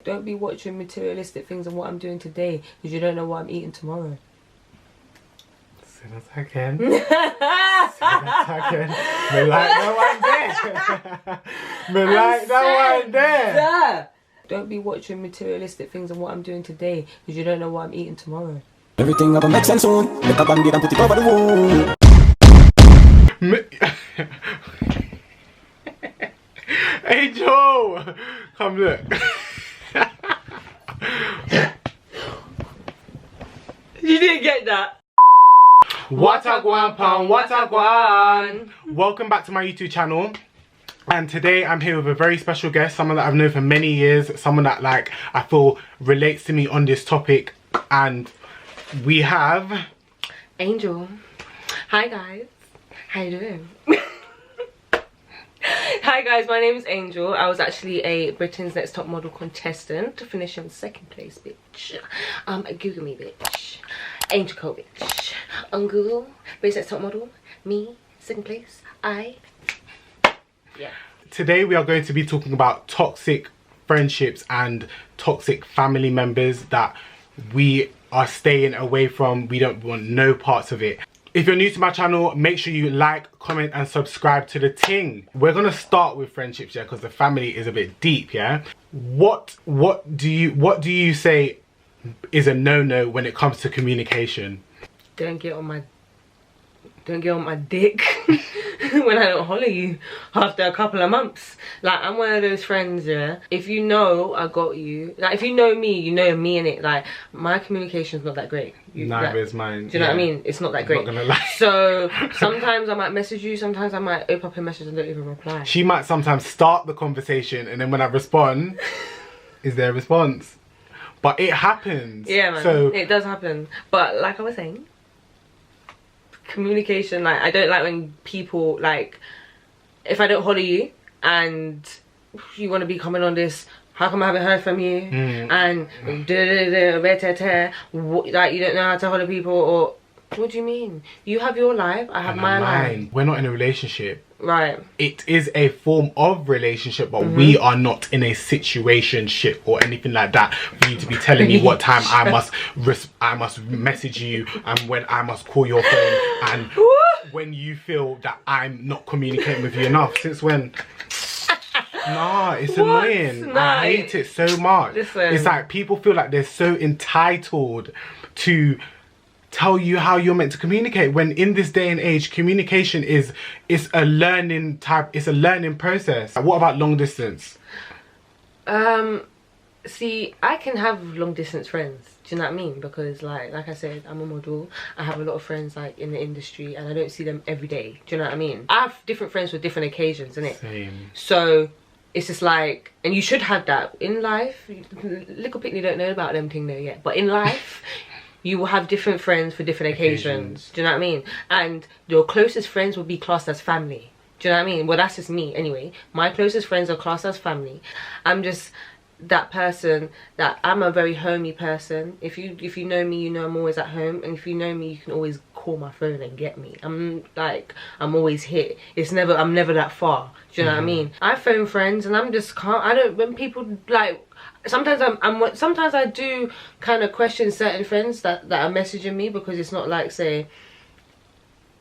Don't be watching materialistic things and what I'm doing today because you don't know what I'm eating tomorrow. Say that again. Say that again. Me like no one there. Me like no one there. Don't be watching materialistic things and what I'm doing today because you don't know what I'm eating tomorrow. Everything gonna make sense soon. Make a band-aid and put it over the wound. Hey Joe, come look. You didn't get that. What a guan pound, what a guan. Welcome back to my YouTube channel. And today I'm here with a very special guest, someone that I've known for many years, someone that like I feel relates to me on this topic. And we have Angel. Hi guys. How you doing? Hi guys, my name is Angel. I was actually a Britain's Next Top Model contestant, finishing second place, bitch. Google me, bitch. Angel Cole, bitch. On Google, Britain's Next Top Model, me, second place, yeah. Today we are going to be talking about toxic friendships and toxic family members that we are staying away from. We don't want no parts of it. If you're new to my channel, make sure you like, comment and subscribe to the ting. We're gonna start with friendships, yeah, because the family is a bit deep, yeah. What do you say is a no-no when it comes to communication? Don't get on my dick when I don't holler you after a couple of months. Like, I'm one of those friends, yeah. If you know I got you, like if you know me, you know me, in it. Like, my communication's not that great. Neither is mine. Do you know what I mean? It's not that great. I'm not gonna lie. So sometimes I might message you, sometimes I might open up a message and don't even reply. She might sometimes start the conversation and then when I respond, is there a response? But it happens. Yeah, man. So it does happen. But like I was saying, communication, like, I don't like when people, like, if I don't holler you and you want to be coming on this, how come I haven't heard from you, and like you don't know how to holler people, or what do you mean? You have your life, I have my life. We're not in a relationship. Right. It is a form of relationship, but we are not in a situationship or anything like that for you to be telling me what time I must message you and when I must call your phone and when you feel that I'm not communicating with you enough. Since when? Nah, it's annoying. Nah, I hate it so much. Listen. It's like people feel like they're so entitled to tell you how you're meant to communicate, when in this day and age communication is a learning process. What about long distance? See, I can have long distance friends, do you know what I mean? Because like I said, I'm a model. I have a lot of friends like in the industry and I don't see them every day, do you know what I mean? I have different friends for different occasions, innit? Same. So it's just like, and you should have that in life. Little Pickney don't know about them thing there yet, but in life you will have different friends for different occasions. Do you know what I mean? And your closest friends will be classed as family. Do you know what I mean? Well, that's just me anyway. My closest friends are classed as family. I'm just that person that I'm a very homey person. If you know me, you know I'm always at home, and if you know me, you can always call my phone and get me. I'm always here. I'm never that far. Do you know what I mean? I phone friends and I'm just can't. I don't, when people like, sometimes sometimes I do kind of question certain friends that are messaging me, because it's not like, say,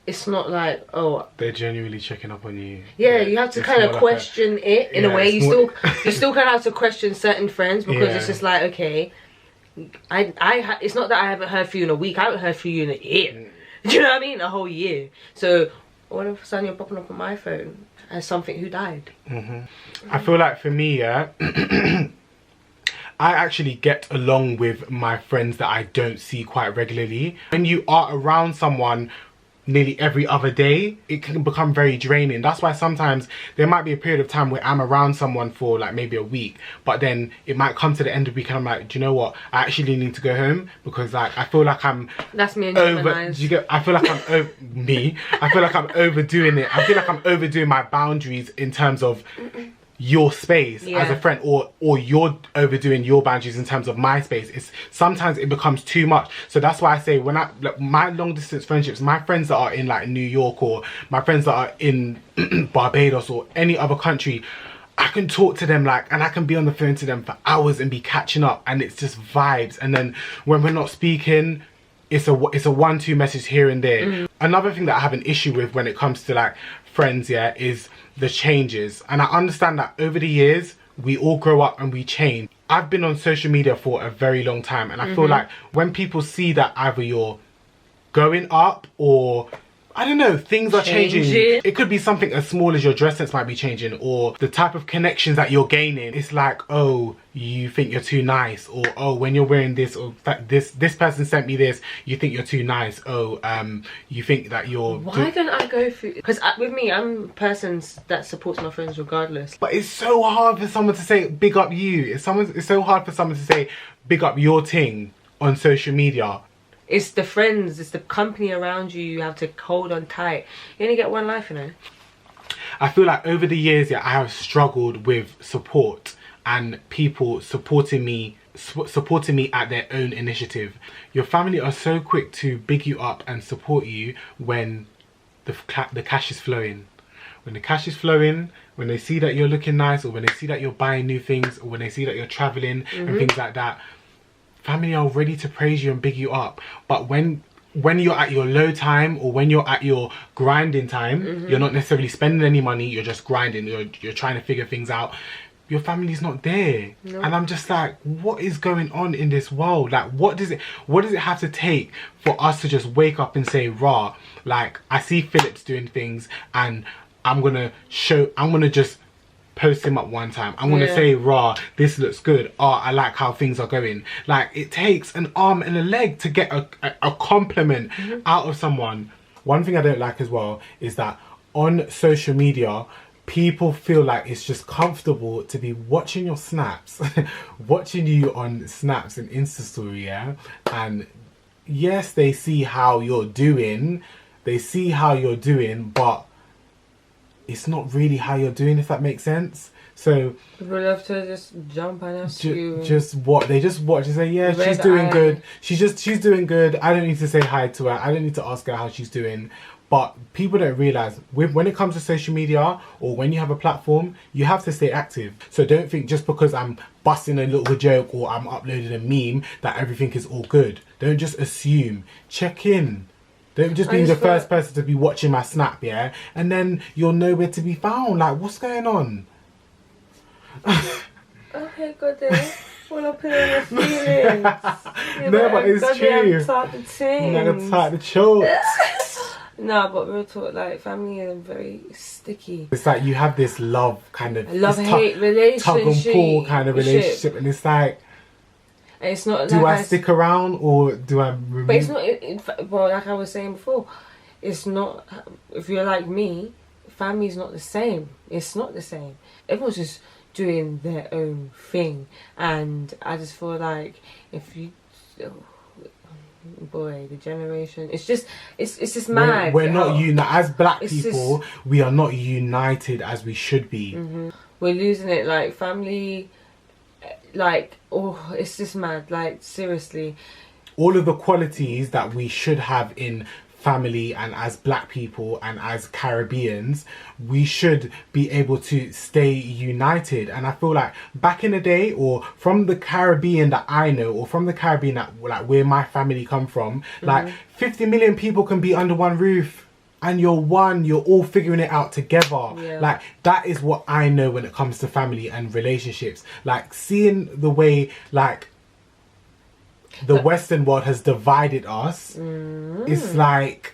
it's not like, oh, they're genuinely checking up on you. Yeah, you have to kind of question it in a way. You still kind of have to question certain friends, because it's just like, okay, it's not that I haven't heard from you in a week. I haven't heard from you in a year. Do you know what I mean? A whole year. So all of a sudden you're popping up on my phone as something who died. I feel like for me, yeah, I actually get along with my friends that I don't see quite regularly. When you are around someone nearly every other day, it can become very draining. That's why sometimes there might be a period of time where I'm around someone for like maybe a week, but then it might come to the end of the week and I'm like, do you know what, I actually need to go home, because like I feel like I'm, that's me and I feel like I'm I feel like I'm overdoing it. I feel like I'm overdoing my boundaries in terms of your space as a friend, or you're overdoing your boundaries in terms of my space. It's sometimes it becomes too much. So that's why I say, when my long distance friendships, my friends that are in like New York, or my friends that are in Barbados or any other country, I can talk to them like, and I can be on the phone to them for hours and be catching up, and it's just vibes. And then when we're not speaking, it's a 1-2 message here and there. Another thing that I have an issue with when it comes to like friends, yeah, is the changes. And I understand that over the years we all grow up and we change. I've been on social media for a very long time, and I feel like when people see that either you're going up or, I don't know, things are changing. It could be something as small as your dress sense might be changing, or the type of connections that you're gaining. It's like, oh, you think you're too nice, or oh, when you're wearing this, or this person sent me this, you think you're too nice. Oh, you think that you're. Why don't I go through? Because with me, I'm a person that supports my friends regardless. But it's so hard for someone to say big up you. It's so hard for someone to say big up your thing on social media. It's the friends, it's the company around you. You have to hold on tight. You only get one life, you know. I feel like over the years, yeah, I have struggled with support and people supporting me at their own initiative. Your family are so quick to big you up and support you when the cash is flowing. When the cash is flowing, when they see that you're looking nice, or when they see that you're buying new things, or when they see that you're traveling and things like that, family are ready to praise you and big you up. But when you're at your low time, or when you're at your grinding time, you're not necessarily spending any money, you're just grinding, you're trying to figure things out, your family's not there. No. And I'm just like, what is going on in this world? Like, what does it have to take for us to just wake up and say, rah, like, I see Phillip's doing things and I'm gonna just post him up one time. I'm gonna say, rah, this looks good. Oh, I like how things are going. Like, it takes an arm and a leg to get a compliment out of someone. One thing I don't like as well is that on social media, people feel like it's just comfortable to be watching your snaps, watching you on snaps and Insta story, yeah? And yes, they see how you're doing, but it's not really how you're doing, if that makes sense. So people love to just jump and ask you. They just watch and say, yeah, she's doing good. She's doing good. I don't need to say hi to her. I don't need to ask her how she's doing. But people don't realise, when it comes to social media, or when you have a platform, you have to stay active. So don't think just because I'm busting a little joke or I'm uploading a meme that everything is all good. Don't just assume. Check in. Don't just be the first person to be watching my snap, yeah? And then you're nowhere to be found. Like, what's going on? Okay, good day. Well, I'll put on your feelings. No, but it's true. I'm gonna type the chokes. No, but real talk, like, family are very sticky. It's like you have this love kind of... Love-hate relationship. Tug and pull kind of relationship. And it's like... And it's not do I stick around or do I remove? But it's not... Well, like I was saying before, it's not... If you're like me, family's not the same. It's not the same. Everyone's just doing their own thing. And I just feel like if you... Boy, the generation, it's just mad. We're not united as black people. We are not united as we should be. We're losing it, like family, like, oh, it's just mad. Like, seriously, all of the qualities that we should have in family and as black people and as Caribbeans, we should be able to stay united. And I feel like back in the day, or from the Caribbean that I know, or from the Caribbean that, like, where my family come from, like 50 million people can be under one roof and you're all figuring it out together. Like, that is what I know when it comes to family and relationships. Like, seeing the way, like, the Western world has divided us. It's like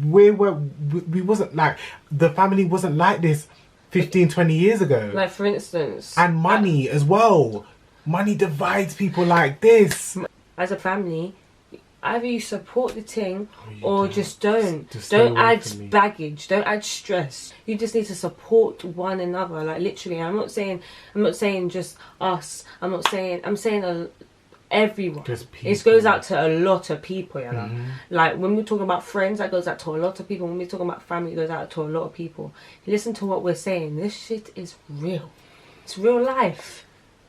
we wasn't like, the family wasn't like this 15-20 years ago. Like, for instance, and money as well. Money divides people like this. As a family, either you support the thing or just don't. Don't add baggage. Don't add stress. You just need to support one another. Like, literally, I'm not saying just us. I'm saying everyone. It goes out to a lot of people, you know. Like, when we're talking about friends, that goes out to a lot of people. When we're talking about family, it goes out to a lot of people. Listen to what we're saying. This shit is real. It's real life.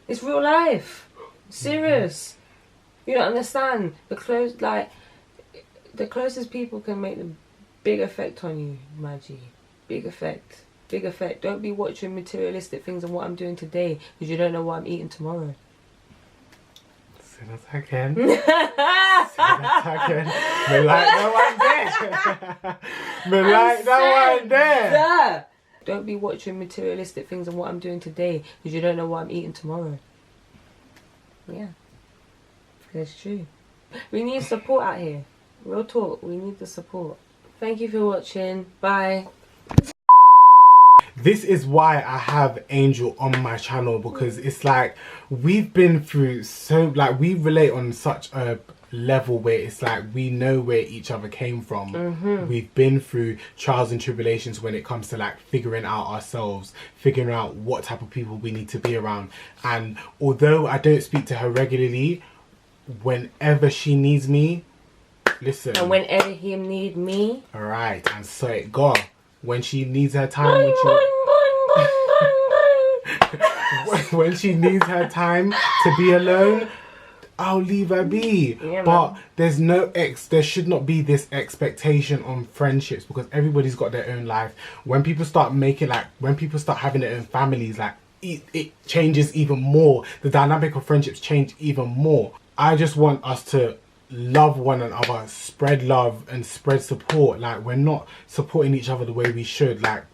It's real life. Serious. You don't understand. The closest people can make the big effect on you, Maggie. Big effect. Big effect. Don't be watching materialistic things and what I'm doing today because you don't know what I'm eating tomorrow. Say that again. Say that again. Me like that one there. Me like that one there. Don't be watching materialistic things and what I'm doing today because you don't know what I'm eating tomorrow. Yeah. That's true. We need support out here. Real talk. We need the support. Thank you for watching. Bye. This is why I have Angel on my channel, because it's like we've been through so, like, we relate on such a level where it's like we know where each other came from. We've been through trials and tribulations when it comes to like figuring out ourselves, figuring out what type of people we need to be around. And although I don't speak to her regularly, whenever she needs me, listen. And whenever he need me. Alright, and so it go. When she needs her time, when she needs her time to be alone, I'll leave her be. Yeah, but there's no there should not be this expectation on friendships, because everybody's got their own life. When people start making, like, when people start having their own families, like, it changes even more. The dynamic of friendships change even more. I just want us to love one another, spread love and spread support. Like, we're not supporting each other the way we should. Like,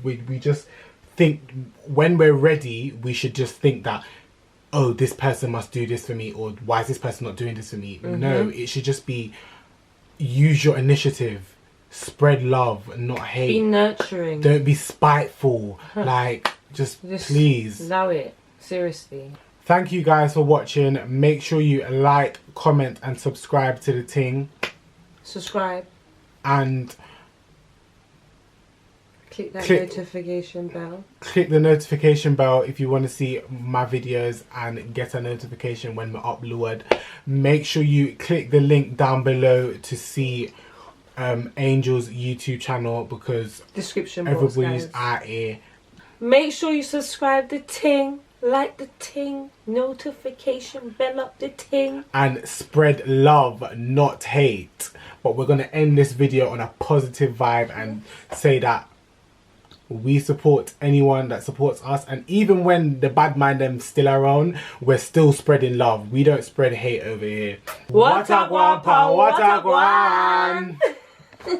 we just think when we're ready, we should just think that, oh, this person must do this for me, or why is this person not doing this for me? No, it should just be use your initiative, spread love and not hate. Be nurturing. Don't be spiteful. Like, just please allow it. Seriously. Thank you guys for watching. Make sure you like, comment and subscribe to the thing. Subscribe. And click that notification bell. Click the notification bell if you want to see my videos and get a notification when we're uploaded. Make sure you click the link down below to see Angel's YouTube channel, because description everybody's out here. Make sure you subscribe the ting. Like the ting, notification bell up the ting, and spread love, not hate. But we're gonna end this video on a positive vibe and say that we support anyone that supports us, and even when the bad mind them still around, we're still spreading love. We don't spread hate over here. What a guan, what a guan.